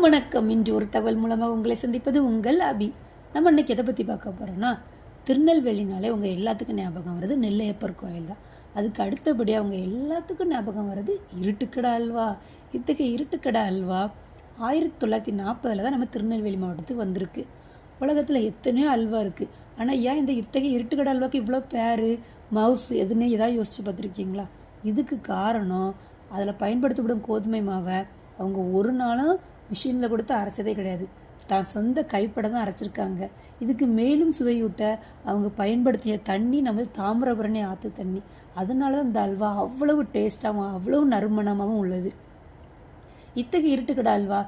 வணக்கம். இன்று ஒரு தகவல் மூலமாக உங்களை சந்திப்பது உங்கள் அபி. நம்ம இன்னைக்கு எதை பற்றி பார்க்க போகிறோம்னா, திருநெல்வேலினாலே உங்கள் எல்லாத்துக்கும் ஞாபகம் வருது நெல்லையப்பர் கோயில் தான். அதுக்கு அடுத்தபடியாக அவங்க எல்லாத்துக்கும் ஞாபகம் வருது இருட்டுக்கடை அல்வா. இத்தகைய இருட்டுக்கடை அல்வா 1940 தான் நம்ம திருநெல்வேலி மாவட்டத்துக்கு வந்திருக்கு. உலகத்தில் எத்தனையோ அல்வா இருக்குது. ஆனால் ஏன் இந்த இத்தகைய இருட்டுக்கடை அல்வாக்கு இவ்வளோ பேரு மவுஸ் எதுன்னு ஏதாவது யோசிச்சு பார்த்துருக்கீங்களா? இதுக்கு காரணம் அதில் பயன்படுத்தப்படும் கோதுமை மாவை அவங்க ஒரு நாளும் மிஷினில் கொடுத்து அரைச்சதே கிடையாது. தான் சொந்த கைப்பட தான் அரைச்சிருக்காங்க. இதுக்கு மேலும் சுவையூட்ட அவங்க பயன்படுத்திய தண்ணி நம்ம தாமிரபரணி ஆற்று தண்ணி. அதனால தான் இந்த அல்வா அவ்வளவு டேஸ்டாகவும் அவ்வளவு நறுமணமாகவும் உள்ளது. இத்தகைய இருட்டுக்கடை அல்வா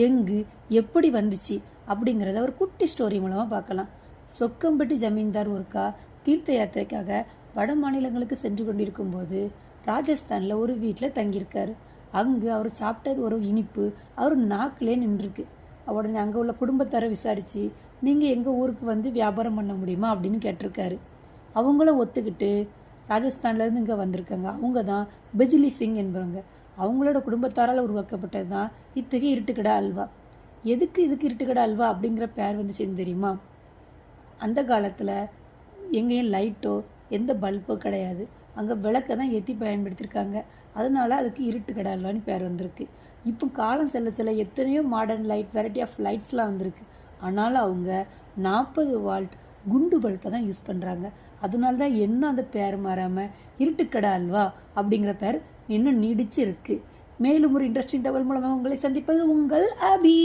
எங்கு எப்படி வந்துச்சு அப்படிங்கிறத ஒரு குட்டி ஸ்டோரி மூலமாக பார்க்கலாம். சொக்கம்பட்டி ஜமீன்தார் ஒருக்கா தீர்த்த யாத்திரைக்காக வட மாநிலங்களுக்கு சென்று கொண்டிருக்கும் போது ராஜஸ்தானில் ஒரு வீட்டில் தங்கியிருக்காரு. அங்கே அவர் சாப்பிட்டது ஒரு இனிப்பு அவர் நாக்கிலே நின்றுருக்கு. உடனே அங்கே உள்ள குடும்பத்தாரை விசாரித்து, நீங்கள் எங்கள் ஊருக்கு வந்து வியாபாரம் பண்ண முடியுமா அப்படின்னு கேட்டிருக்காரு. அவங்களும் ஒத்துக்கிட்டு ராஜஸ்தான்லேருந்து இங்கே வந்திருக்காங்க. அவங்க தான் பிஜ்லி சிங் என்பவங்க. அவங்களோட குடும்பத்தாரால் உருவாக்கப்பட்டது தான் இத்தகைய இருட்டுக்கடை அல்வா. எதுக்கு இதுக்கு இருட்டுக்கடை அல்வா அப்படிங்கிற பேர் வந்துச்சுன்னு தெரியுமா? அந்த காலத்தில் எங்கேயும் லைட்டோ எந்த பல்போ கிடையாது. அங்கே விளக்கை தான் ஏற்றி பயன்படுத்தியிருக்காங்க. அதனால அதுக்கு இருட்டுக்கடை அல்வான்னு பேர் வந்திருக்கு. இப்போ காலம் செல்ல எத்தனையோ மாடர்ன் லைட், வெரைட்டி ஆஃப் லைட்ஸ்லாம் வந்திருக்கு. ஆனாலும் அவங்க 40 வால்ட் குண்டு பல்பை தான் யூஸ் பண்ணுறாங்க. அதனால தான் இன்னும் அந்த பேர் மாறாமல் இருட்டுக்கடை அல்வா அப்படிங்கிற பேர் இன்னும் நீடிச்சு இருக்குது. மேலும் ஒரு இன்ட்ரெஸ்டிங் தகவல் மூலமாக உங்களை சந்திப்பது உங்கள் அபி.